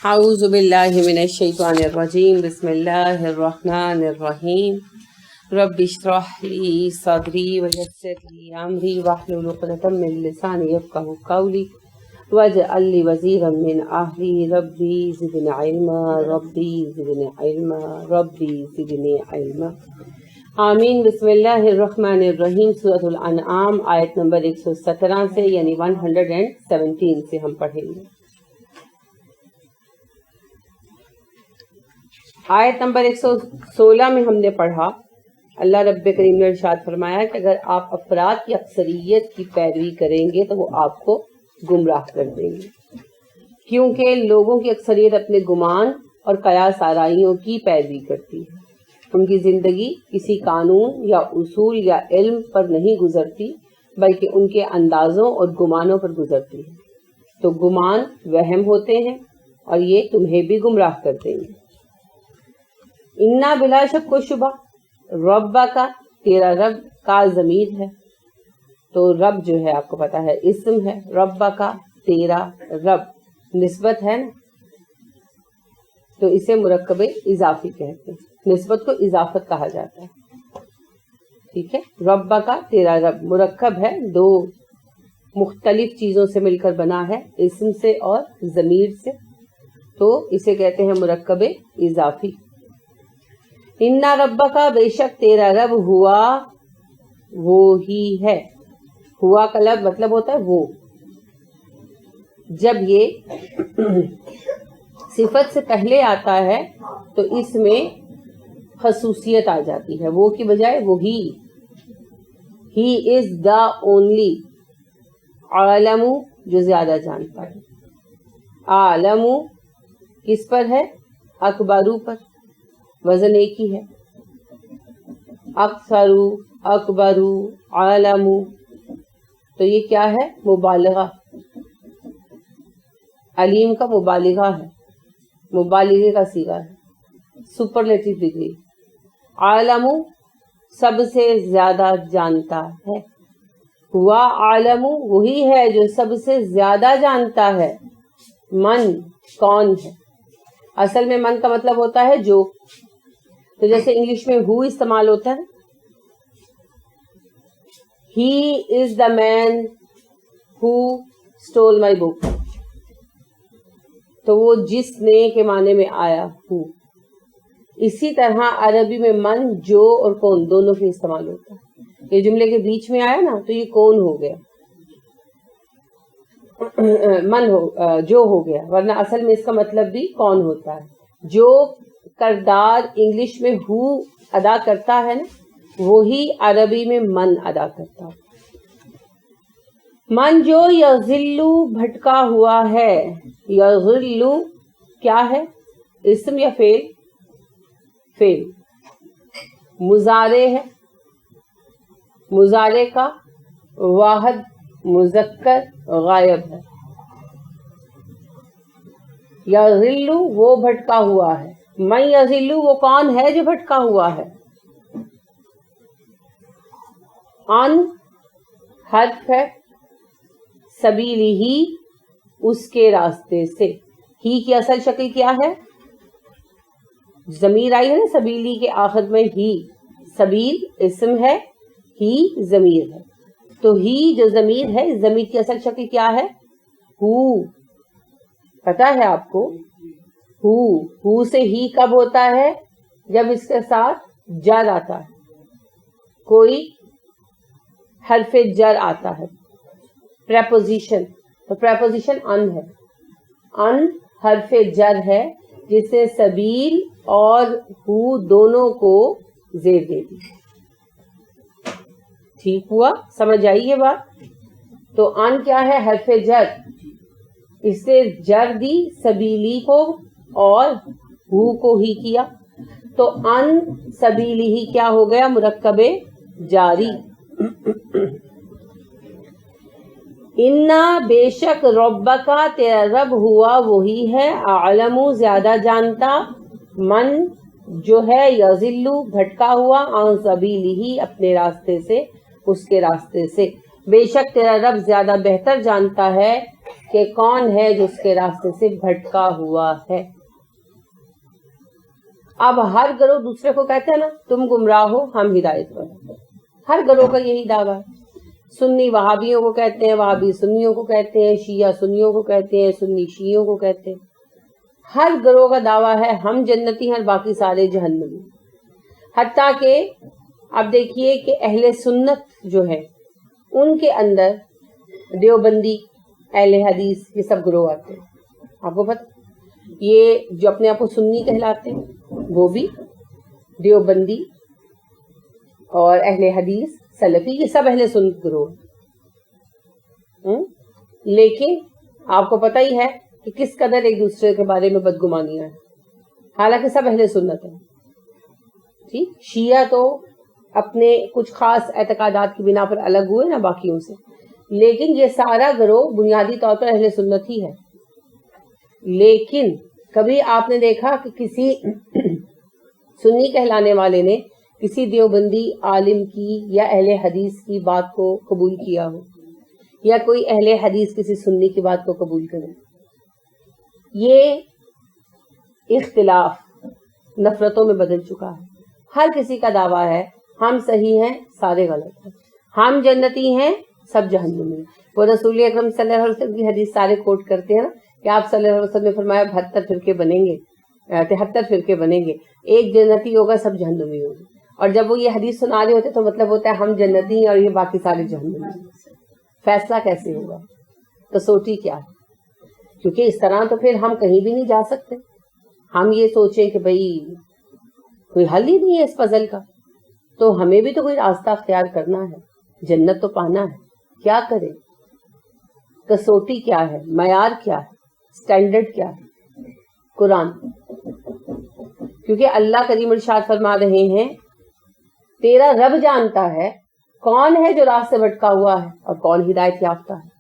اعوذ باللہ من الشیطان الرجیم بسم اللہ الرحمن الرحیم رب اشرح لی صدری ویسر لی امری واحلل عقدۃ من لسانی یفقہوا قولی واجعل لی وزیرا من اہلی ربی زدنی علما ربی زدنی علما ربی زدنی علما آمین۔ بسم اللہ الرحمن الرحیم۔ سورۃ الانعام آیت نمبر 117 سے یعنی 117 سے ہم پڑھیں گے۔ آیت نمبر 116 میں ہم نے پڑھا، اللہ رب کریم نے ارشاد فرمایا کہ اگر آپ افراد کی اکثریت کی پیروی کریں گے تو وہ آپ کو گمراہ کر دیں گے، کیونکہ لوگوں کی اکثریت اپنے گمان اور قیاس آرائیوں کی پیروی کرتی ہے۔ ان کی زندگی کسی قانون یا اصول یا علم پر نہیں گزرتی بلکہ ان کے اندازوں اور گمانوں پر گزرتی ہے، تو گمان وہم ہوتے ہیں اور یہ تمہیں بھی گمراہ کر دیں گے۔ انا بلا شک و شبہ ربا کا تیرا رب کا ضمیر ہے، تو رب جو ہے آپ کو پتا ہے اسم ہے، ربا کا تیرا رب نسبت ہے نا، تو اسے مرکب اضافی کہتے ہیں، نسبت کو اضافت کہا جاتا ہے، ٹھیک ہے۔ ربا کا تیرا رب مرکب ہے، دو مختلف چیزوں سے مل کر بنا ہے، اسم سے اور ضمیر سے، تو اسے کہتے ہیں مرکب اضافی۔ انا ربا کا بے شک تیرا رب ہوا وہ ہی ہے، ہوا کا لفظ مطلب ہوتا ہے وہ، جب یہ صفت سے پہلے آتا ہے تو اس میں خصوصیت آ جاتی ہے، وہ کی بجائے وہی، ہی از دا اونلی، عالم جو زیادہ جانتا ہے، عالم کس پر ہے؟ اکبرو پر، وزن ایک ہی ہے، اکثرو اکبرو عالمو، تو یہ کیا ہے؟ مبالغہ، علیم کا مبالغہ ہے، مبالغے کا صیغہ ہے، سپرلیٹو ڈگری۔ عالمو سب سے زیادہ جانتا ہے، ہوا عالمو وہی ہے جو سب سے زیادہ جانتا ہے، من کون ہے؟ اصل میں من کا مطلب ہوتا ہے جو، تو جیسے انگلش میں ہو استعمال ہوتا ہے، ہی از دا مین ہو اسٹول مائی بک، تو وہ جس نے کے معنی میں آیا ہو۔ اسی طرح عربی میں من جو اور کون دونوں کے استعمال ہوتا ہے، یہ جملے کے بیچ میں آیا نا تو یہ کون ہو گیا، من ہو جو ہو گیا، ورنہ اصل میں اس کا مطلب بھی کون ہوتا ہے۔ جو کردار انگلش میں ہو ادا کرتا ہے نا، وہی عربی میں من ادا کرتا ہے۔ من جو یضلو بھٹکا ہوا ہے، یضلو کیا ہے؟ اسم یا فعل؟ فعل، مضارع ہے، مضارع کا واحد مذکر غائب ہے، یضلو وہ بھٹکا ہوا ہے، من یضلو وہ کون ہے جو بھٹکا ہوا ہے۔ ان حرف ہے، سبیلی ہی اس کے راستے سے، ہی کی اصل شکل کیا ہے؟ ضمیر آئی ہے نا سبیلی کے آخر میں، ہی سبیل اسم ہے، ہی ضمیر ہے، تو ہی جو ضمیر ہے، ضمیر کی اصل شکل کیا ہے؟ ہو، پتا ہے آپ کو؟ ہو سے ہی کب ہوتا ہے؟ جب اس کے ساتھ جر آتا ہے، کوئی حرف جر آتا ہے، پریپوزیشن، تو پریپوزیشن ان ہے، ان حرف جر ہے جس نے سبیل اور ہو دونوں کو زیر دے دی۔ ٹھیک ہوا؟ سمجھ آئی یہ بات؟ تو ان کیا ہے؟ حرف جر، اس سے جر دی سبیلی کو اور ہو کو ہی کیا، تو ان سبیلی ہی کیا ہو گیا؟ مرکب جاری۔ انا بے شک ربا کا تیرا رب ہوا وہی ہے، اعلم زیادہ جانتا، من جو ہے یضلو بھٹکا ہوا، عن سبیلہ اپنے راستے سے، اس کے راستے سے۔ بے شک تیرا رب زیادہ بہتر جانتا ہے کہ کون ہے جو اس کے راستے سے بھٹکا ہوا ہے۔ اب ہر گروہ دوسرے کو کہتے ہیں نا تم گمراہ ہو ہم ہدایت پر ہیں، ہر گروہ کا یہی دعویٰ ہے۔ سنی وہابیوں کو کہتے ہیں، وہابی سنیوں کو کہتے ہیں، شیعہ سنیوں کو کہتے ہیں، سنی شیعوں کو کہتے ہیں۔ ہر گروہ کا دعویٰ ہے ہم جنتی ہیں اور باقی سارے جہنمی۔ حتیٰ کہ اب دیکھیے کہ اہل سنت جو ہے ان کے اندر دیوبندی، اہل حدیث، یہ سب گروہ آتے ہیں۔ آپ کو پتہ یہ جو اپنے آپ کو سنی کہلاتے ہیں وہ بھی دیوبندی اور اہل حدیث سلفی یہ سب اہل سنت گروہ۔ لیکن آپ کو پتہ ہی ہے کہ کس قدر ایک دوسرے کے بارے میں بدگمانیاں ہیں، حالانکہ سب اہل سنت ہیں۔ ٹھیک، شیعہ تو اپنے کچھ خاص اعتقادات کی بنا پر الگ ہوئے نا باقیوں سے، لیکن یہ سارا گروہ بنیادی طور پر اہل سنت ہی ہے۔ لیکن کبھی آپ نے دیکھا کہ کسی سنی کہلانے والے نے کسی دیوبندی عالم کی یا اہل حدیث کی بات کو قبول کیا ہو، یا کوئی اہل حدیث کسی سنی کی بات کو قبول کرے؟ یہ اختلاف نفرتوں میں بدل چکا ہے۔ ہر کسی کا دعویٰ ہے ہم صحیح ہیں سارے غلط ہیں، ہم جنتی ہیں سب جہنمی ہیں۔ وہ رسول اکرم صلی اللہ علیہ وسلم کی حدیث سارے کوٹ کرتے ہیں نا کہ آپ صلی اللہ علیہ وسلم نے فرمایا 72 فرقے بنیں گے، 73 فرقے بنیں گے، ایک جنتی ہوگا سب جہنمی ہوگی۔ اور جب وہ یہ حدیث سنا رہے ہوتے تو مطلب ہوتا ہے ہم جنتی ہیں اور یہ باقی سارے جہنمی ہیں۔ فیصلہ کیسے ہوگا؟ کسوٹی کیا ہے؟ کیونکہ اس طرح تو پھر ہم کہیں بھی نہیں جا سکتے۔ ہم یہ سوچیں کہ بھئی کوئی حل ہی نہیں ہے اس پزل کا، تو ہمیں بھی تو کوئی راستہ اختیار کرنا ہے، جنت تو پانا ہے، کیا کریں؟ کسوٹی کیا ہے؟ معیار کیا ہے؟ سٹینڈرڈ کیا ہے؟ قرآن۔ کیونکہ اللہ کریم ارشاد فرما رہے ہیں تیرا رب جانتا ہے کون ہے جو راہ سے بھٹکا ہوا ہے اور کون ہدایت یافتہ ہے۔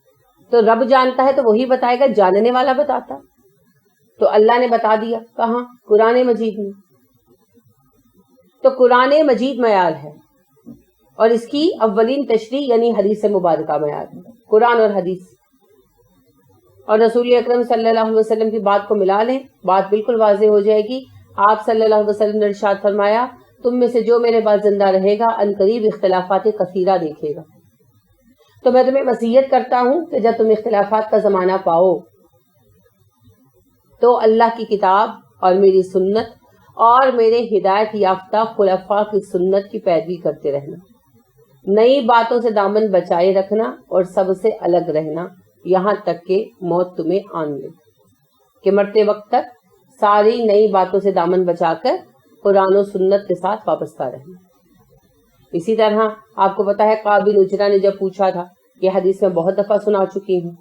تو رب جانتا ہے تو وہی بتائے گا، جاننے والا بتاتا۔ تو اللہ نے بتا دیا، کہاں؟ قرآن مجید میں۔ تو قرآن مجید معیار ہے اور اس کی اولین تشریح یعنی حدیث مبارکہ معیار ہے، قرآن اور حدیث۔ اور رسول اکرم صلی اللہ علیہ وسلم کی بات کو ملا لیں، بات بالکل واضح ہو جائے گی۔ آپ صلی اللہ علیہ وسلم نے ارشاد فرمایا تم میں سے جو میرے بعد زندہ رہے گا عنقریب اختلافات کثیرہ دیکھے گا۔ تو میں تمہیں وصیت کرتا ہوں کہ جب تم اختلافات کا زمانہ پاؤ تو اللہ کی کتاب اور میری سنت اور میرے ہدایت یافتہ خلفاء کی سنت کی پیروی کرتے رہنا، نئی باتوں سے دامن بچائے رکھنا اور سب سے الگ رہنا یہاں تک کہ موت تمہیں آن لے، کہ مرتے وقت تک ساری نئی باتوں سے دامن بچا کر قرآن و سنت کے ساتھ وابستہ رہنا۔ اسی طرح آپ کو پتا ہے کعب بن عجرہ نے جب پوچھا تھا، یہ حدیث میں بہت دفعہ سنا چکی ہوں،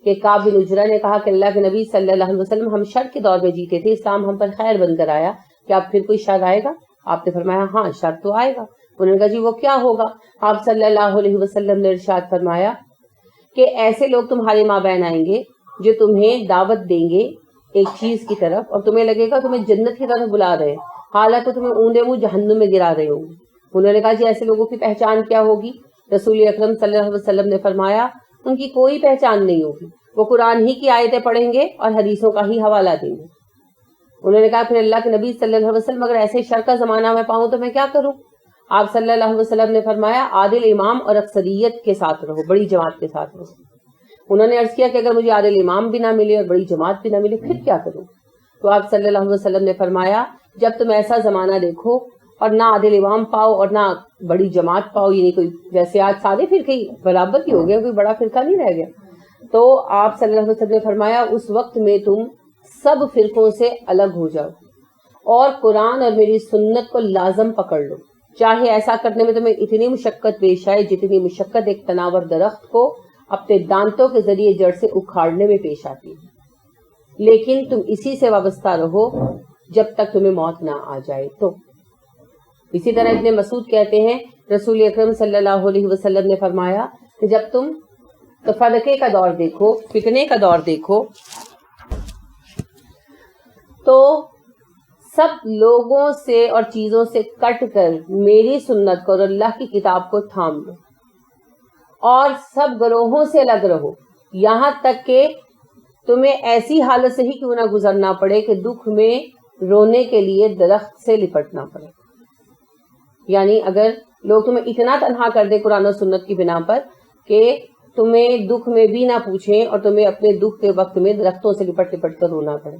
کہ کعب بن عجرہ نے کہا کہ اللہ کے نبی صلی اللہ علیہ وسلم ہم شر کے دور میں جیتے تھے، اسلام ہم پر خیر بن کر آیا، کیا اب پھر کوئی شر آئے گا؟ آپ نے فرمایا ہاں شر تو آئے گا۔ انہوں نے کہا جی وہ کیا ہوگا؟ آپ صلی اللہ علیہ وسلم نے ارشاد فرمایا کہ ایسے لوگ تمہارے مابین آئیں گے جو تمہیں دعوت دیں گے ایک چیز کی طرف اور تمہیں لگے گا تمہیں جنت کی طرف بلا رہے ہیں، حالانکہ تمہیں اونڈے منہ جہنم میں گرا رہے ہوں گے۔ انہوں نے کہا جی ایسے لوگوں کی پہچان کیا ہوگی؟ رسول اکرم صلی اللہ علیہ وسلم نے فرمایا ان کی کوئی پہچان نہیں ہوگی، وہ قرآن ہی کی آیتیں پڑھیں گے اور حدیثوں کا ہی حوالہ دیں گے۔ انہوں نے کہا پھر اللہ کے نبی صلی اللہ علیہ وسلم اگر ایسے شر کا زمانہ میں پاؤں تو میں کیا کروں؟ آپ صلی اللہ علیہ وسلم نے فرمایا عادل امام اور اکثریت کے ساتھ رہو، بڑی جماعت کے ساتھ رہو۔ انہوں نے عرض کیا کہ اگر مجھے عادل امام بھی نہ ملے اور بڑی جماعت بھی نہ ملے پھر کیا کروں؟ تو آپ صلی اللہ علیہ وسلم نے فرمایا جب تم ایسا زمانہ دیکھو اور نہ عادل امام پاؤ اور نہ بڑی جماعت پاؤ، یعنی کوئی جیسے آج سارے فرقے برابر کی ہو گئے، کوئی بڑا فرقہ نہیں رہ گیا، تو آپ صلی اللہ علیہ وسلم نے فرمایا اس وقت میں تم سب فرقوں سے الگ ہو جاؤ اور قرآن اور میری سنت کو لازم پکڑ لو، چاہے ایسا کرنے میں تمہیں اتنی مشقت پیش آئے جتنی مشقت ایک تناور درخت کو اپنے دانتوں کے ذریعے جڑ سے اکھاڑنے میں پیش آتی ہے، لیکن تم اسی سے وابستہ رہو جب تک تمہیں موت نہ آ جائے۔ تو اسی طرح ابن مسعود کہتے ہیں رسول اکرم صلی اللہ علیہ وسلم نے فرمایا کہ جب تم تفرقے کا دور دیکھو، فتنے کا دور دیکھو، تو سب لوگوں سے اور چیزوں سے کٹ کر میری سنت کو اور اللہ کی کتاب کو تھام لو اور سب گروہوں سے الگ رہو، یہاں تک کہ تمہیں ایسی حالت سے ہی کیوں نہ گزرنا پڑے کہ دکھ میں رونے کے لیے درخت سے لپٹنا پڑے. یعنی اگر لوگ تمہیں اتنا تنہا کر دے قرآن و سنت کی بنا پر کہ تمہیں دکھ میں بھی نہ پوچھیں اور تمہیں اپنے دکھ کے وقت میں درختوں سے لپٹ لپٹ کر رونا پڑے،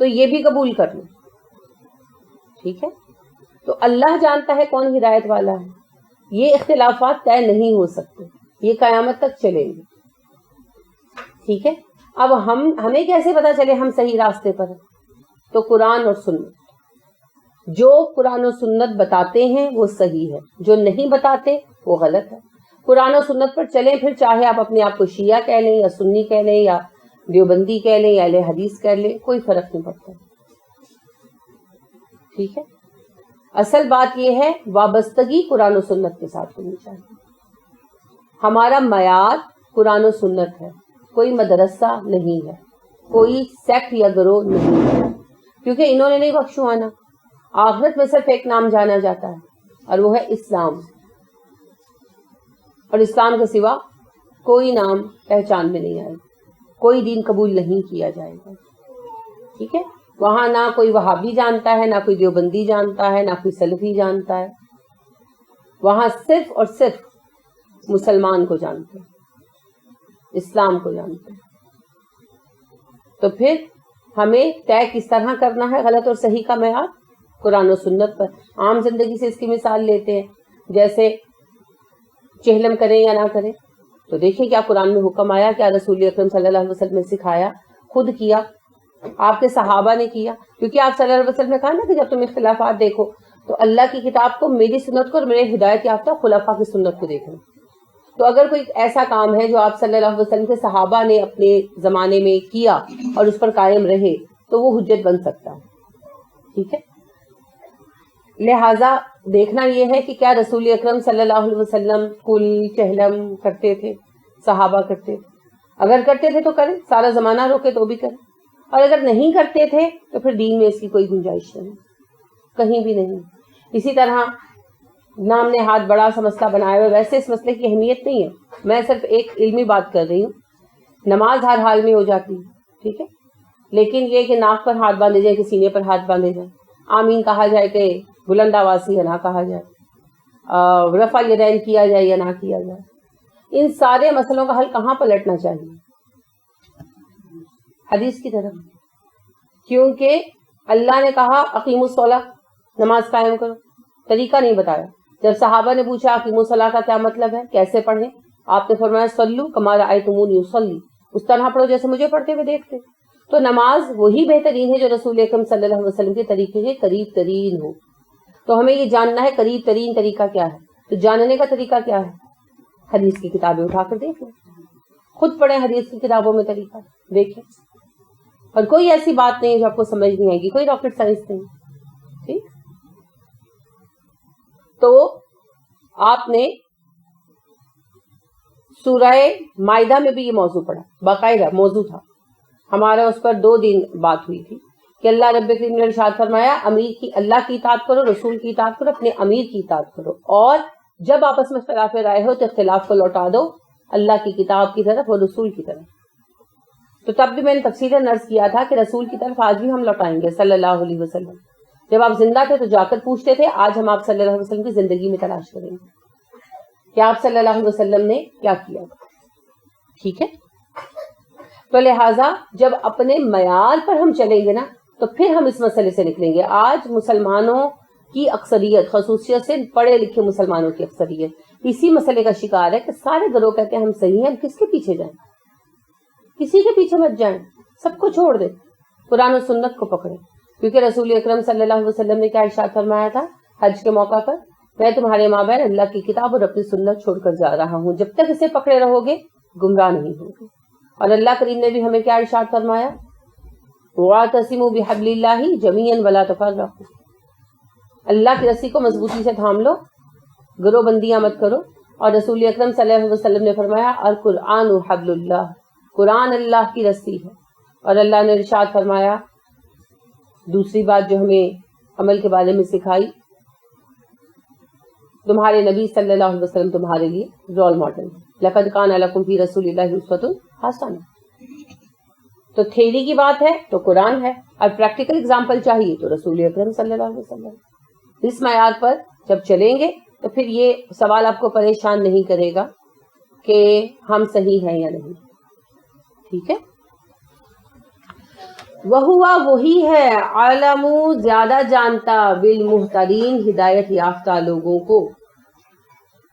تو یہ بھی قبول کر لو. ٹھیک ہے؟ تو اللہ جانتا ہے کون ہدایت والا ہے. یہ اختلافات طے نہیں ہو سکتے، یہ قیامت تک چلیں گے. ٹھیک ہے؟ اب ہمیں کیسے پتا چلے ہم صحیح راستے پر ہیں؟ تو قرآن اور سنت. جو قرآن و سنت بتاتے ہیں وہ صحیح ہے، جو نہیں بتاتے وہ غلط ہے. قرآن و سنت پر چلیں، پھر چاہے آپ اپنے آپ کو شیعہ کہہ لیں یا سنی کہہ لیں یا دیوبندی کہہ لیں یا اہل حدیث کہہ لیں، کوئی فرق نہیں پڑتا. ٹھیک ہے؟ اصل بات یہ ہے وابستگی قرآن و سنت کے ساتھ ہونی چاہیے. ہمارا معیار قرآن و سنت ہے، کوئی مدرسہ نہیں ہے، کوئی سیکٹ یا گروہ نہیں ہے، کیونکہ انہوں نے نہیں بخشوانا. آخرت میں صرف ایک نام جانا جاتا ہے اور وہ ہے اسلام، اور اسلام کے سوا کوئی نام پہچان میں نہیں آئے گا، کوئی دین قبول نہیں کیا جائے گا. ٹھیک ہے؟ وہاں نہ کوئی وہابی جانتا ہے، نہ کوئی دیوبندی جانتا ہے، نہ کوئی سلفی جانتا ہے. وہاں صرف اور صرف مسلمان کو جانتے ہیں، اسلام کو جانتے ہیں. تو پھر ہمیں طے کس طرح کرنا ہے غلط اور صحیح کا معیار؟ قرآن و سنت پر. عام زندگی سے اس کی مثال لیتے ہیں، جیسے چہلم کریں یا نہ کریں. تو دیکھیں کیا قرآن میں حکم آیا، کیا رسول اکرم صلی اللہ علیہ وسلم نے سکھایا، خود کیا، آپ کے صحابہ نے کیا. کیونکہ آپ صلی اللہ علیہ وسلم نے کہا نا کہ جب تم اختلافات دیکھو تو اللہ کی کتاب کو، میری سنت کو اور میرے ہدایت یافتہ خلفاء کی سنت کو دیکھنا. تو اگر کوئی ایسا کام ہے جو آپ صلی اللہ علیہ وسلم کے صحابہ نے اپنے زمانے میں کیا اور اس پر قائم رہے تو وہ حجت بن سکتا ہے. ٹھیک ہے؟ لہٰذا دیکھنا یہ ہے کہ کیا رسول اکرم صلی اللہ علیہ وسلم کل چہلم کرتے تھے، صحابہ کرتے تھے. اگر کرتے تھے تو کریں، سارا زمانہ روکے تو بھی کریں، اور اگر نہیں کرتے تھے تو پھر دین میں اس کی کوئی گنجائش نہیں، کہیں بھی نہیں. اسی طرح نام نے ہاتھ بڑا سا مسئلہ بنایا ہوا، ویسے اس مسئلے کی اہمیت نہیں ہے، میں صرف ایک علمی بات کر رہی ہوں. نماز ہر حال میں ہو جاتی ہے، ٹھیک ہے، لیکن یہ کہ ناک پر ہاتھ باندھے جائے کہ سینے پر ہاتھ باندھے جائے، آمین کہا جائے کہ بلند آواز سے یا نہ کہا جائے، رفع یدین کیا جائے یا نہ کیا جائے، ان سارے مسئلوں کا حل کہاں پلٹنا چاہیے؟ حدیث کی طرف. کیونکہ اللہ نے کہا اقیموا الصلاۃ، نماز قائم کرو، طریقہ نہیں بتایا. جب صحابہ نے پوچھا اقیموا الصلاۃ کا کیا مطلب ہے، کیسے پڑھیں، آپ نے فرمایا صلوا کما رأیتمونی اصلی، اس طرح پڑھو جیسے مجھے پڑھتے ہوئے دیکھتے. تو نماز وہی بہترین ہے جو رسول اکرم صلی اللہ علیہ وسلم کے طریقے کے قریب ترین ہو. تو ہمیں یہ جاننا ہے قریب ترین طریقہ کیا ہے. تو جاننے کا طریقہ کیا ہے؟ حدیث کی کتابیں اٹھا کر دیکھ لیں، خود پڑھیں حدیث کی کتابوں میں طریقہ دیکھیں. اور کوئی ایسی بات نہیں جو آپ کو سمجھ نہیں آئے گی، کوئی راکٹ سائنس نہیں. ٹھیک؟ تو آپ نے سورہ مائدہ میں بھی یہ موضوع پڑھا، باقاعدہ موضوع تھا ہمارا، اس پر 2 دن بات ہوئی تھی کہ اللہ رب کریم نے ارشاد فرمایا امیر کی اللہ کی اطاعت کرو، رسول کی اطاعت کرو، اپنے امیر کی اطاعت کرو، اور جب آپس میں اختلاف رائے ہو تو اختلاف کو لوٹا دو اللہ کی کتاب کی طرف اور رسول کی طرف. تو تب بھی میں نے تفصیلاً عرض کیا تھا کہ رسول کی طرف آج بھی ہم لوٹائیں گے صلی اللہ علیہ وسلم. جب آپ زندہ تھے تو جا کر پوچھتے تھے، آج ہم آپ صلی اللہ علیہ وسلم کی زندگی میں تلاش کریں گے کہ آپ صلی اللہ علیہ وسلم نے کیا کیا. ٹھیک ہے؟ تو لہٰذا جب اپنے معیار پر ہم چلیں گے نا تو پھر ہم اس مسئلے سے نکلیں گے. آج مسلمانوں کی اکثریت، خصوصیت سے پڑھے لکھے مسلمانوں کی اکثریت اسی مسئلے کا شکار ہے کہ سارے گروہ کہتے ہیں ہم صحیح ہیں، ہم کس کے پیچھے جائیں؟ کسی کے پیچھے مت جائیں، سب کو چھوڑ دیں، قرآن و سنت کو پکڑیں. کیونکہ رسول اکرم صلی اللہ علیہ وسلم نے کیا ارشاد فرمایا تھا حج کے موقع پر، میں تمہارے مابین اللہ کی کتاب اور اپنی سنت چھوڑ کر جا رہا ہوں، جب تک اسے پکڑے رہو گے گمراہ نہیں ہوگے. اور اللہ کریم نے بھی ہمیں کیا ارشاد فرمایا، وَاعْتَصِمُوا بِحَبْلِ اللَّهِ جَمِيعًا وَلَا تَفَرَّقُوا، اللہ کی رسی کو مضبوطی سے تھام لو، گروہ بندیاں مت کرو. اور رسول اکرم صلی اللہ علیہ وسلم نے فرمایا القرآن حبل اللہ، قرآن اللہ کی رسی ہے. اور اللہ نے ارشاد فرمایا دوسری بات جو ہمیں عمل کے بارے میں سکھائی، تمہارے نبی صلی اللہ علیہ وسلم تمہارے لیے رول ماڈل. لقد کان لکم فی رسول اللہ اسوۃ حسنہ. تو تھیری کی بات ہے تو قرآن ہے، اور پریکٹیکل اگزامپل چاہیے تو رسول اکرم صلی اللہ علیہ وسلم. اس معیار پر جب چلیں گے تو پھر یہ سوال آپ کو پریشان نہیں کرے گا کہ ہم صحیح ہیں یا نہیں. ٹھیک ہے. وہوا وہی ہے عالم زیادہ جانتا بالمہتدین ہدایت یافتہ لوگوں کو.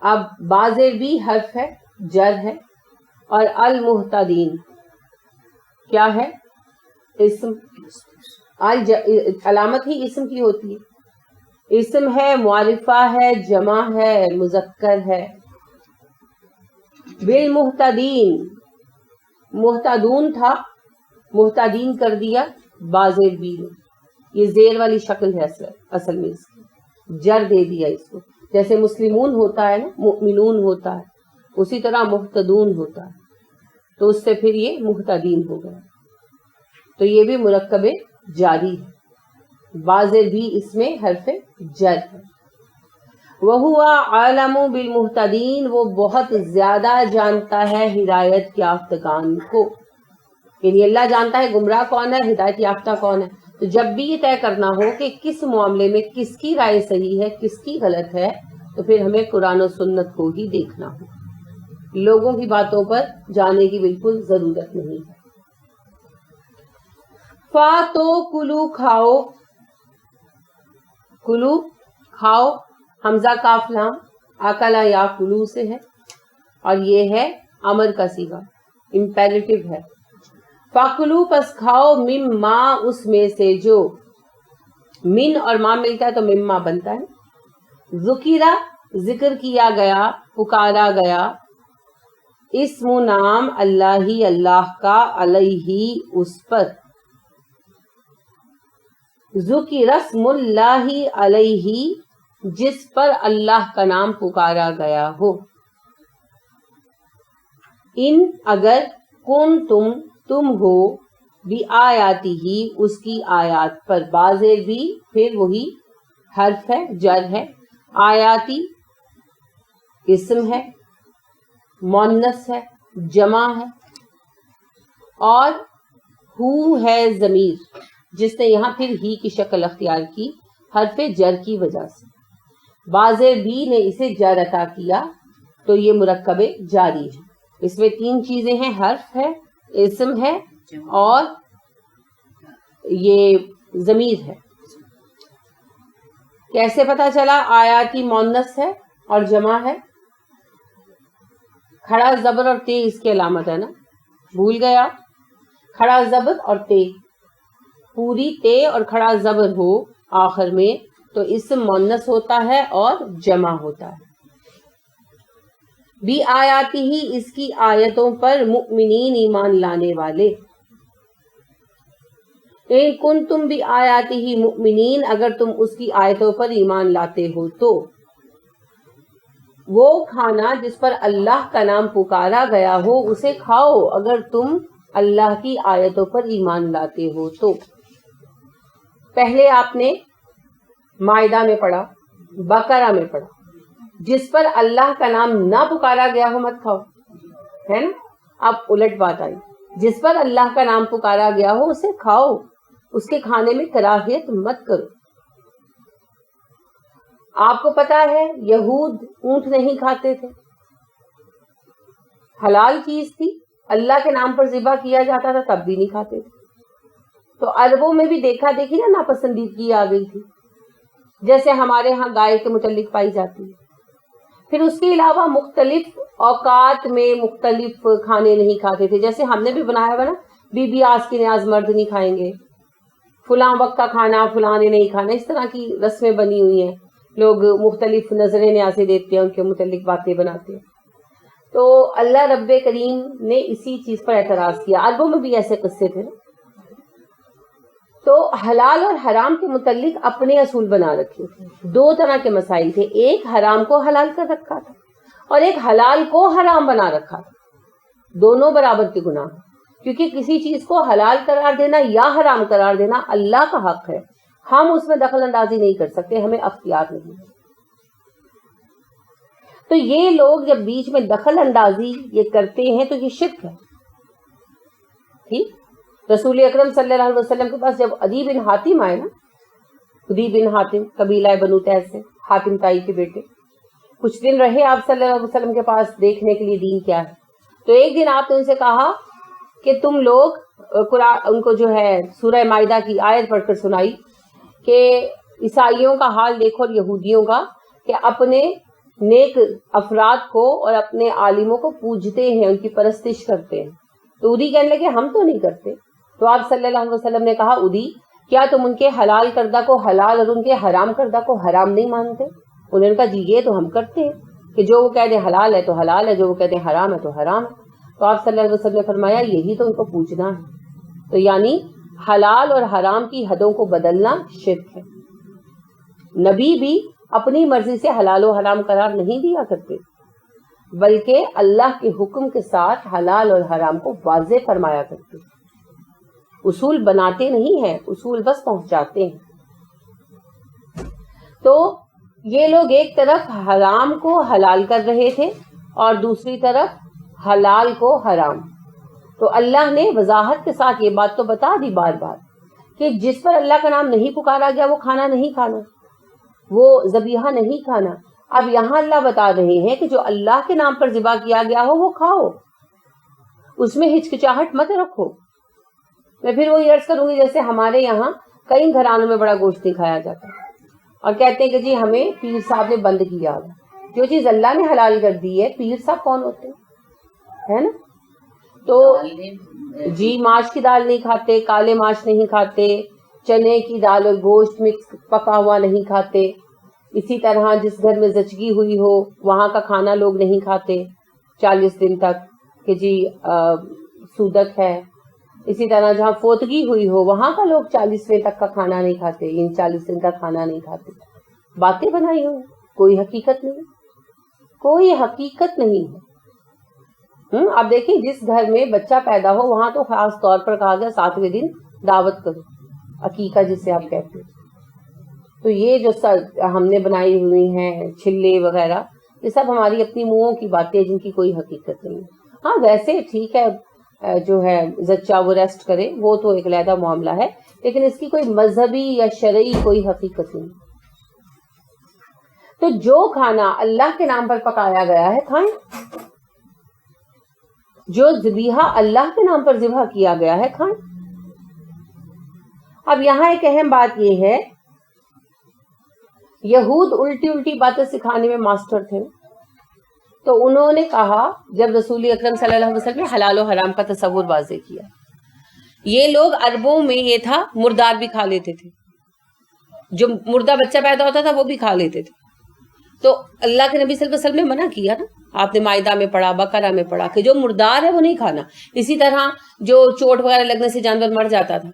اب بازر بھی حرف ہے، جر ہے، اور المہتدین کیا ہے؟ اسم. علامت ہی اسم کی ہوتی ہے. اسم ہے، معرفہ ہے، جمع ہے، مذکر ہے. بالمہتدین محتدون تھا، محتدین کر دیا بازر بھی نے. یہ زیر والی شکل ہے اصل میں اس کی، جر دے دیا اس کو. جیسے مسلمون ہوتا ہے نا، مؤمنون ہوتا ہے، اسی طرح محتدون ہوتا ہے، تو اس سے پھر یہ محتدین ہو گیا. تو یہ بھی مرکب جاری ہے. بازر بھی اس میں حرف جر ہے. وَهُوَ عَالَمُ بِالْمُهْتَدِينَ وہ بہت زیادہ جانتا ہے ہدایت یافتگان کو. یعنی اللہ جانتا ہے گمراہ کون ہے، ہدایت یافتہ کون ہے. تو جب بھی یہ طے کرنا ہو کہ کس معاملے میں کس کی رائے صحیح ہے کس کی غلط ہے، تو پھر ہمیں قرآن و سنت کو ہی دیکھنا ہو. لوگوں کی باتوں پر جانے کی بالکل ضرورت نہیں ہے. فا تو کلو کھاؤ، کلو کھاؤ، حمزہ کاف لام، اکلا یا کلو سے ہے، اور یہ ہے امر کا صیغہ، امپیریٹو ہے. فاکلو پس کھاؤ، مما اس میں سے جو، من اور ماں ملتا ہے تو مما بنتا ہے. ذکرہ ذکر کیا گیا، پکارا گیا، اسم نام اللہ ہی اللہ کا، علیہ اس پر. ذکر اسم اللہ علیہ جس پر اللہ کا نام پکارا گیا ہو. ان اگر کن تم ہو، بھی آیاتی ہی اس کی آیات پر. بازر بھی پھر وہی حرف ہے، جر ہے. آیاتی اسم ہے، مؤنث ہے، جمع ہے، اور ہو ہے ضمیر جس نے یہاں پھر ہی کی شکل اختیار کی حرف جر کی وجہ سے. بازر بھی نے اسے جر عطا کیا تو یہ مرکب جاری ہے. اس میں تین چیزیں ہیں، حرف ہے، اسم ہے، اور یہ ضمیر ہے. کیسے پتا چلا؟ آیاتی مؤنث ہے اور جمع ہے. کھڑا زبر اور تے اس کی علامت ہے نا، بھول گیا. کھڑا زبر اور تے، پوری تے اور کھڑا زبر ہو آخر میں تو اسم مؤنث ہوتا ہے اور جمع ہوتا ہے. بھی آیاتی ہی اس کی آیتوں پر، مؤمنین ایمان لانے والے. ان کن تم بھی آیاتی ہی مؤمنین اگر تم اس کی آیتوں پر ایمان لاتے ہو تو. وہ کھانا جس پر اللہ کا نام پکارا گیا ہو اسے کھاؤ اگر تم اللہ کی آیتوں پر ایمان لاتے ہو تو. پہلے آپ نے مائدہ میں پڑھا، بقرہ میں پڑھا، جس پر اللہ کا نام نہ پکارا گیا ہو مت کھاؤ، ہے نا. اب الٹ بات آئی، جس پر اللہ کا نام پکارا گیا ہو اسے کھاؤ، اس کے کھانے میں کراہیت مت کرو. آپ کو پتا ہے یہود اونٹ نہیں کھاتے تھے، حلال چیز تھی، اللہ کے نام پر ذبح کیا جاتا تھا تب بھی نہیں کھاتے تھے. تو عربوں میں بھی دیکھا دیکھی نا ناپسندیدگی آ گئی تھی، جیسے ہمارے ہاں گائے کے متعلق پائی جاتی ہے. پھر اس کے علاوہ مختلف اوقات میں مختلف کھانے نہیں کھاتے تھے. جیسے ہم نے بھی بنایا ہوا نا، بی بی آس کی نیاز مرد نہیں کھائیں گے، فلاں وقت کا کھانا فلاں نے نہیں کھانا. اس طرح کی رسمیں بنی ہوئی ہیں. لوگ مختلف نظریں نیازیں دیتے ہیں، ان کے متعلق باتیں بناتے ہیں. تو اللہ رب کریم نے اسی چیز پر اعتراض کیا. عربوں میں بھی ایسے قصے تھے. تو حلال اور حرام کے متعلق اپنے اصول بنا رکھے تھے. دو طرح کے مسائل تھے، ایک حرام کو حلال کر رکھا تھا اور ایک حلال کو حرام بنا رکھا تھا. دونوں برابر کے گناہ، کیونکہ کسی چیز کو حلال قرار دینا یا حرام قرار دینا اللہ کا حق ہے. ہم اس میں دخل اندازی نہیں کر سکتے، ہمیں اختیار نہیں ہے. تو یہ لوگ جب بیچ میں دخل اندازی یہ کرتے ہیں تو یہ شرک ہے. ٹھیک. رسول اکرم صلی اللہ علیہ وسلم کے پاس جب عدی بن حاتم آئے نا، عدی بن حاتم قبیلہ بنو تیس سے، حاتم تائی کے بیٹے، کچھ دن رہے آپ صلی اللہ علیہ وسلم کے پاس دیکھنے کے لیے دین کیا ہے. تو ایک دن آپ نے ان سے کہا کہ تم لوگ قرآن، ان کو جو ہے سورہ مائدہ کی آیت پڑھ کر سنائی کہ عیسائیوں کا حال دیکھو اور یہودیوں کا، کہ اپنے نیک افراد کو اور اپنے عالموں کو پوجتے ہیں، ان کی پرستش کرتے ہیں. تو ادی کہنے لگے ہم تو نہیں کرتے. تو آپ صلی اللہ علیہ وسلم نے کہا ادی کیا تم ان کے حلال کردہ کو حلال اور ان کے حرام کردہ کو حرام نہیں مانتے؟ انہوں نے کہا جی یہ تو ہم کرتے ہیں کہ جو وہ کہتے ہیں حلال ہے تو حلال ہے، جو وہ کہتے ہیں حرام ہے تو حرام ہے. تو آپ صلی اللہ علیہ وسلم نے فرمایا یہی تو ان کو پوچھنا ہے. تو یعنی حلال اور حرام کی حدوں کو بدلنا شرک ہے. نبی بھی اپنی مرضی سے حلال و حرام قرار نہیں دیا کرتے، بلکہ اللہ کے حکم کے ساتھ حلال اور حرام کو واضح فرمایا کرتے. اصول بناتے نہیں ہیں، اصول بس پہنچاتے ہیں. تو یہ لوگ ایک طرف حرام کو حلال کر رہے تھے اور دوسری طرف حلال کو حرام. تو اللہ نے وضاحت کے ساتھ یہ بات تو بتا دی بار بار کہ جس پر اللہ کا نام نہیں پکارا گیا وہ کھانا نہیں کھانا، وہ ذبیحہ نہیں کھانا. اب یہاں اللہ بتا رہے ہیں کہ جو اللہ کے نام پر ذبح کیا گیا ہو وہ کھاؤ، اس میں ہچکچاہٹ مت رکھو. میں پھر وہی عرض کروں گی جیسے ہمارے یہاں کئی گھرانوں میں بڑا گوشت نہیں کھایا جاتا اور کہتے ہیں کہ جی ہمیں پیر صاحب نے بند کیا. جو چیز اللہ نے حلال کر دی ہے، پیر صاحب کون ہوتے ہیں، ہے نا؟ تو جی ماش کی دال نہیں کھاتے، کالے ماش نہیں کھاتے، چنے کی دال اور گوشت مکس پکا ہوا نہیں کھاتے. اسی طرح جس گھر میں زچگی ہوئی ہو وہاں کا کھانا لوگ نہیں کھاتے 40 دن تک کہ جی سودک ہے. اسی طرح جہاں فوتگی ہوئی ہو وہاں کا لوگ 40ویں تک کا کھانا نہیں کھاتے، ان 40 دن کا کھانا نہیں کھاتے. باتیں بنائی ہوں، کوئی حقیقت نہیں، کوئی حقیقت نہیں ہے. اب دیکھیں جس گھر میں بچہ پیدا ہو وہاں تو خاص طور پر کہا گیا 7ویں دن دعوت کرو، عقیقہ جسے آپ کہتے ہیں. تو یہ جو ہم نے بنائی ہوئی ہیں چھلے وغیرہ، یہ سب ہماری اپنی منہوں کی باتیں جن کی کوئی حقیقت نہیں. ہاں ویسے ٹھیک ہے جو ہے زچہ وہ ریسٹ کرے، وہ تو ایک علیحدہ معاملہ ہے، لیکن اس کی کوئی مذہبی یا شرعی کوئی حقیقت نہیں. تو جو کھانا اللہ کے نام پر پکایا گیا ہے کھائیں، جو ذبیحہ اللہ کے نام پر ذبح کیا گیا ہے کھائیں. اب یہاں ایک اہم بات یہ ہے، یہود الٹی الٹی باتیں سکھانے میں ماسٹر تھے. تو انہوں نے کہا جب رسول اکرم صلی اللہ علیہ وسلم نے حلال و حرام کا تصور واضح کیا، یہ لوگ عربوں میں یہ تھا مردار بھی کھا لیتے تھے، جو مردہ بچہ پیدا ہوتا تھا وہ بھی کھا لیتے تھے. تو اللہ کے نبی صلی اللہ علیہ وسلم نے منع کیا نا، آپ نے مائدہ میں پڑھا، بقرہ میں پڑھا کہ جو مردار ہے وہ نہیں کھانا. اسی طرح جو چوٹ وغیرہ لگنے سے جانور مر جاتا تھا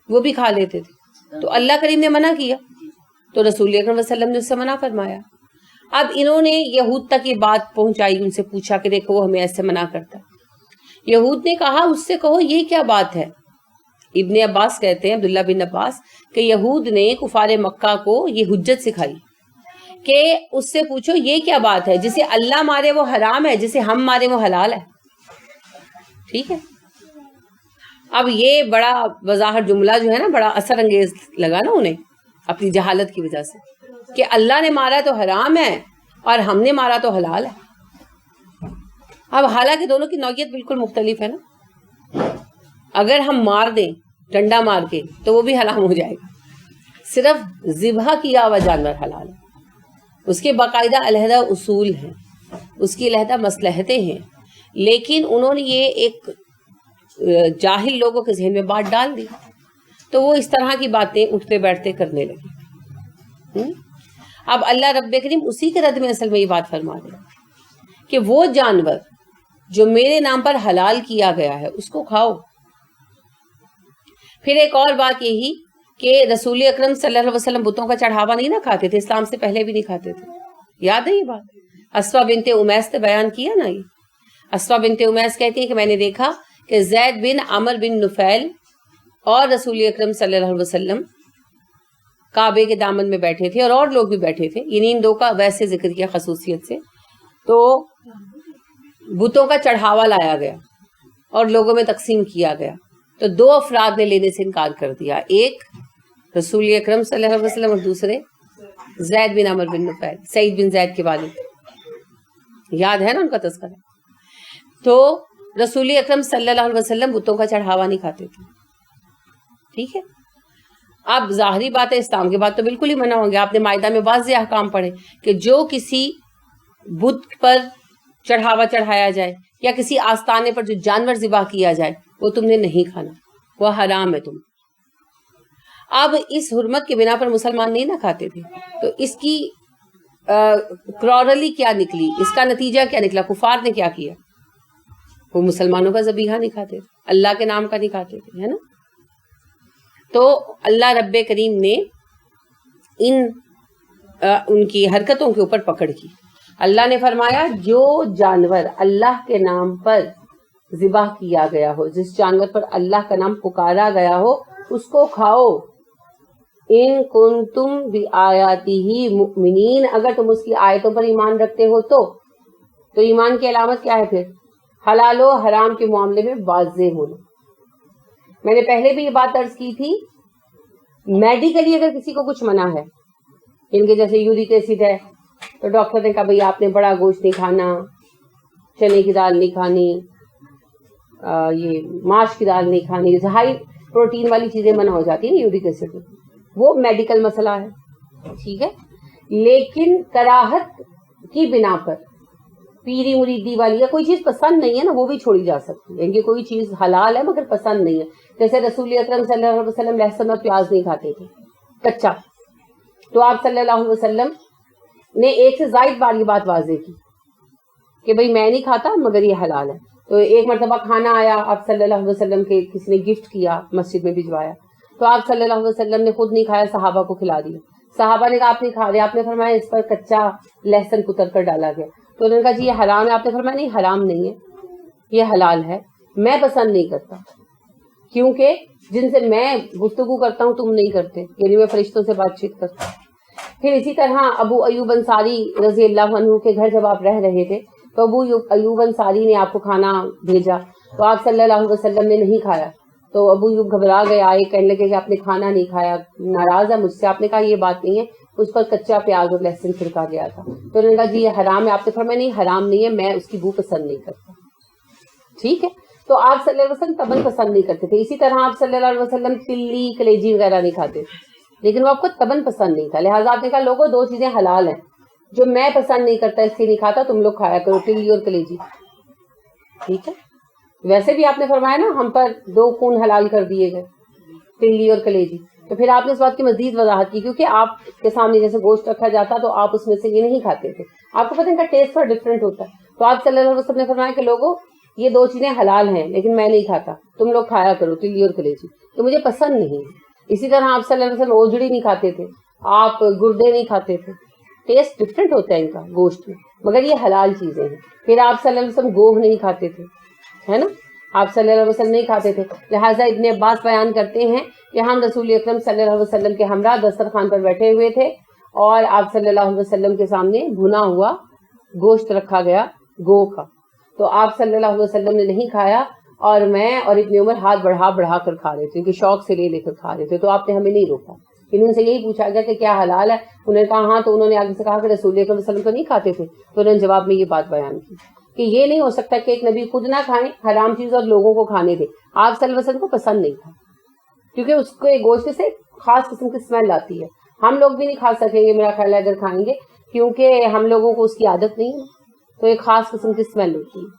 وہ بھی کھا لیتے تھے. تو اللہ کریم نے منع کیا تو رسول اکرم صلی اللہ علیہ وسلم نے اس سے منع فرمایا. اب انہوں نے یہود تک یہ بات پہنچائی، ان سے پوچھا کہ دیکھو وہ ہمیں ایسے منع کرتا ہے. یہود نے کہا اس سے کہو یہ کیا بات ہے. ابن عباس کہتے ہیں، عبداللہ بن عباس، کہ یہود نے کفار مکہ کو یہ حجت سکھائی کہ اس سے پوچھو یہ کیا بات ہے، جسے اللہ مارے وہ حرام ہے، جسے ہم مارے وہ حلال ہے. ٹھیک ہے. اب یہ بڑا وضاحت جملہ جو ہے نا بڑا اثر انگیز لگا نا انہیں اپنی جہالت کی وجہ سے، کہ اللہ نے مارا تو حرام ہے اور ہم نے مارا تو حلال ہے. اب حالانکہ دونوں کی نوعیت بالکل مختلف ہے نا. اگر ہم مار دیں ڈنڈا مار کے تو وہ بھی حرام ہو جائے گا، صرف ذبح کیا ہوا جانور حلال ہے. اس کے باقاعدہ علیحدہ اصول ہیں، اس کی علیحدہ مصلحتیں ہیں، لیکن انہوں نے یہ ایک جاہل لوگوں کے ذہن میں بات ڈال دی تو وہ اس طرح کی باتیں اٹھتے بیٹھتے کرنے لگے. اب اللہ رب کریم اسی کے رد میں اصل میں یہ بات فرما رہے ہیں کہ وہ جانور جو میرے نام پر حلال کیا گیا ہے اس کو کھاؤ. پھر ایک اور بات یہی کہ رسول اکرم صلی اللہ علیہ وسلم بتوں کا چڑھاوا نہیں نہ کھاتے تھے، اسلام سے پہلے بھی نہیں کھاتے تھے. یاد ہے یہ بات؟ اسوا بنت امیس نے بیان کیا نا. یہ اسوا بنت امیس کہتی ہے کہ میں نے دیکھا کہ زید بن عمر بن نفیل اور رسول اکرم صلی اللہ علیہ وسلم کعبے کے دامن میں بیٹھے تھے اور لوگ بھی بیٹھے تھے. یعنی ان دو کا ویسے ذکر کیا خصوصیت سے تو بتوں کا چڑھاوا لایا گیا اور لوگوں میں تقسیم کیا گیا، تو دو افراد نے لینے سے انکار کر دیا، ایک رسول اکرم صلی اللہ علیہ وسلم اور دوسرے زید بن عمرو بن نفیل، سعید بن زید کے والد، یاد ہے نا ان کا تذکرہ. تو رسول اکرم صلی اللہ علیہ وسلم بتوں کا چڑھاوا نہیں کھاتے تھے. ٹھیک ہے، اب ظاہری بات ہے اسلام کے بعد تو بالکل ہی منع ہوں گے. آپ نے مائدہ میں واضح احکام پڑھے کہ جو کسی بت پر چڑھاوا چڑھایا جائے یا کسی آستانے پر جو جانور ذبح کیا جائے وہ تم نے نہیں کھانا، وہ حرام ہے تم. اب اس حرمت کے بنا پر مسلمان نہیں نہ کھاتے تھے، تو اس کی کرورلی کیا نکلی، اس کا نتیجہ کیا نکلا؟ کفار نے کیا کیا؟ وہ مسلمانوں کا ذبیحہ نہیں کھاتے تھے، اللہ کے نام کا نہیں کھاتے تھے، ہے نا. تو اللہ رب کریم نے ان کی حرکتوں کے اوپر پکڑ کی. اللہ نے فرمایا جو جانور اللہ کے نام پر ذبح کیا گیا ہو، جس جانور پر اللہ کا نام پکارا گیا ہو، اس کو کھاؤ. ان کنتم بآیاتہ مؤمنین، اگر تم اس کی آیتوں پر ایمان رکھتے ہو تو ایمان کی علامت کیا ہے؟ پھر حلال و حرام کے معاملے میں واضح ہونا. میں نے پہلے بھی یہ بات عرض کی تھی، میڈیکلی اگر کسی کو کچھ منع ہے، ان کے جیسے یورک ایسڈ ہے تو ڈاکٹر نے کہا بھئی آپ نے بڑا گوشت نہیں کھانا، چنے کی دال نہیں کھانی، یہ ماش کی دال نہیں کھانی، جیسے ہائی پروٹین والی چیزیں منع ہو جاتی ہیں نا یورک ایسڈ میں، وہ میڈیکل مسئلہ ہے. ٹھیک ہے، لیکن کراہت کی بنا پر پیری مریدی والی یا کوئی چیز پسند نہیں ہے نا، وہ بھی چھوڑی جا سکتی ہے. یہ کوئی چیز حلال ہے مگر پسند نہیں ہے. جیسے رسول اکرم صلی اللہ علیہ وسلم لہسن اور پیاز نہیں کھاتے تھے کچا، تو آپ صلی اللہ علیہ وسلم نے ایک سے زائد بار یہ بات واضح کی کہ بھئی میں نہیں کھاتا مگر یہ حلال ہے. تو ایک مرتبہ کھانا آیا، آپ صلی اللہ علیہ وسلم کے کسی نے گفٹ کیا، مسجد میں بھجوایا، تو آپ صلی اللہ علیہ وسلم نے خود نہیں کھایا، صحابہ کو کھلا دیا. صحابہ نے کہا آپ نہیں کھا رہے، آپ نے فرمایا اس پر کچا لہسن کتر کر ڈالا گیا. تو انہوں نے کہا جی یہ حرام ہے. آپ نے فرمایا نہیں حرام نہیں ہے، یہ حلال ہے. میں پسند نہیں کرتا کیونکہ جن سے میں گفتگو کرتا ہوں تم نہیں کرتے، یعنی میں فرشتوں سے بات چیت کرتا ہوں. پھر اسی طرح ابو ایوب انصاری رضی اللہ عنہ کے گھر جب آپ رہ رہے تھے تو ابو ایوب انصاری نے آپ کو کھانا بھیجا، تو آپ صلی اللہ علیہ وسلم نے نہیں کھایا. تو ابو ایوب گھبرا گئے، آئے کہنے لگے کہ آپ نے کھانا نہیں کھایا، ناراض ہے مجھ سے. آپ نے کہا یہ بات نہیں ہے، اس پر کچا پیاز اور لہسن چھڑکا گیا تھا. تو انہوں نے کہا جی یہ حرام ہے. آپ نے فرمایا نہیں حرام نہیں ہے، میں اس کی بو پسند نہیں کرتا. ٹھیک ہے، تو آپ صلی اللہ علیہ وسلم تبن پسند نہیں کرتے تھے. اسی طرح آپ صلی اللہ علیہ وسلم تلی کلیجی وغیرہ نہیں کھاتے تھے، لیکن وہ آپ کو تبن پسند نہیں تھا. لہٰذا آپ نے کہا لوگوں دو چیزیں حلال ہیں، جو میں پسند نہیں کرتا اس لیے نہیں کھاتا، تم لوگ کھایا کرو، تلی اور کلیجی. ٹھیک ہے، ویسے بھی آپ نے فرمایا نا ہم پر دو خون حلال کر دیے گئے، تلی اور کلیجی. تو پھر آپ نے اس بات کی مزید وضاحت کی، کیونکہ آپ کے سامنے جیسے گوشت رکھا جاتا تو آپ اس میں سے یہ نہیں کھاتے تھے، آپ کو پتہ ان کا ٹیسٹ پر ڈفرینٹ ہوتا ہے. تو آپ صلی اللہ علیہ وسلم نے فرمایا کہ لوگوں یہ دو چیزیں حلال ہیں لیکن میں نہیں کھاتا، تم لوگ کھایا کرو تلی اور کلیجی، تو مجھے پسند نہیں. اسی طرح آپ صلی اللہ علیہ وسلم اوجڑی نہیں کھاتے تھے، آپ گردے نہیں کھاتے تھے. ٹیسٹ ڈفرینٹ ہوتا ہے ان کا گوشت میں، مگر یہ حلال چیزیں ہیں. پھر آپ صلی اللہ علیہ وسلم گوہ نہیں کھاتے تھے، ہے نا، آپ صلی اللہ علیہ وسلم نہیں کھاتے تھے. لہٰذا ابن عباس بیان کرتے ہیں کہ ہم رسول اکرم صلی اللہ علیہ وسلم کے ہمراہ دسترخوان پر بیٹھے ہوئے تھے اور آپ صلی اللہ علیہ وسلم کے سامنے بھنا ہوا گوشت رکھا گیا گو کا. تو آپ صلی اللہ علیہ وسلم نے نہیں کھایا اور میں اور ابن عمر ہاتھ بڑھا کر کھا رہے تھے، کیونکہ شوق سے لے کر کھا رہے تھے. تو آپ نے ہمیں نہیں روکا. ان سے یہی پوچھا گیا کہ کیا حلال ہے، انہوں نے کہا ہاں. تو انہوں نے آگے سے کہا کہ رسول اکرم صلی اللہ علیہ وسلم تو نہیں کھاتے تھے. تو انہوں نے جواب میں یہ بات بیان کی کہ یہ نہیں ہو سکتا کہ ایک نبی خود نہ کھائیں حرام چیز اور لوگوں کو کھانے دے. آپ صلی اللہ علیہ وسلم کو پسند نہیں تھا کیونکہ اس کو گوشت سے خاص قسم کی اسمیل آتی ہے. ہم لوگ بھی نہیں کھا سکیں گے میرا خیال ہے اگر کھائیں گے، کیونکہ ہم لوگوں کو اس کی عادت نہیں ہے، تو ایک خاص قسم کی اسمیل ہوتی ہے.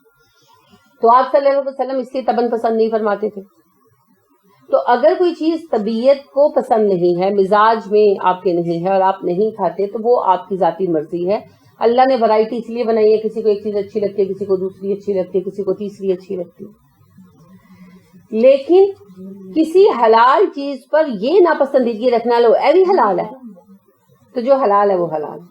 تو آپ صلی اللہ علیہ وسلم اس لیے تبن پسند نہیں فرماتے تھے. تو اگر کوئی چیز طبیعت کو پسند نہیں ہے، مزاج میں آپ کے نہیں ہے اور آپ نہیں کھاتے، تو وہ آپ کی ذاتی مرضی ہے. اللہ نے ورائٹی اس لیے بنائی ہے، کسی کو ایک چیز اچھی لگتی ہے، کسی کو دوسری اچھی لگتی ہے، کسی کو تیسری اچھی لگتی ہے. لیکن کسی حلال چیز پر یہ ناپسندیدگی رکھنا لو اے بھی حلال ہے، تو جو حلال ہے وہ حلال ہے.